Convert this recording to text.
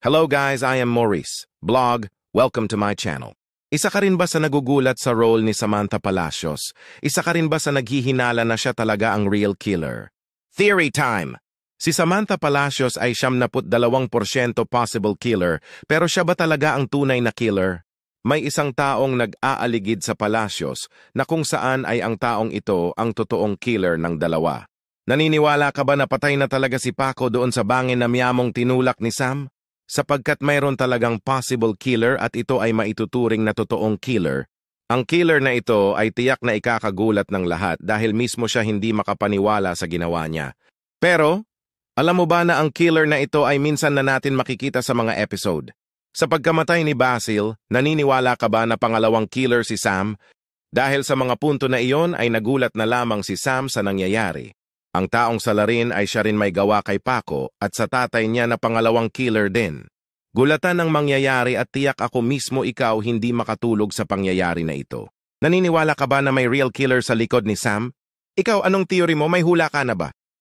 Hello guys, I am Maurice. Blog, welcome to my channel. Isa ka rin ba sa nagugulat sa role ni Samantha Palacios? Isa ka rin ba sa naghihinala na siya talaga ang real killer? Theory time! Si Samantha Palacios ay 72% possible killer, pero siya ba talaga ang tunay na killer? May isang taong nag-aaligid sa Palacios na kung saan ay ang taong ito ang totoong killer ng dalawa. Naniniwala ka ba na patay na talaga si Paco doon sa bangin na miyamong tinulak ni Sam? Sapagkat mayroon talagang possible killer at ito ay maituturing na totoong killer, ang killer na ito ay tiyak na ikakagulat ng lahat dahil mismo siya hindi makapaniwala sa ginawa niya. Pero, alam mo ba na ang killer na ito ay minsan na natin makikita sa mga episode? Sa pagkamatay ni Basil, naniniwala ka ba na pangalawang killer si Sam? Dahil sa mga punto na iyon ay nagulat na lamang si Sam sa nangyayari. Ang taong salarin ay siya rin may gawa kay Paco at sa tatay niya na pangalawang killer din. Gulatan ang mangyayari at tiyak ako mismo ikaw hindi makatulog sa pangyayari na ito. Naniniwala ka ba na may real killer sa likod ni Sam? Ikaw, anong theory mo? May hula ka na ba?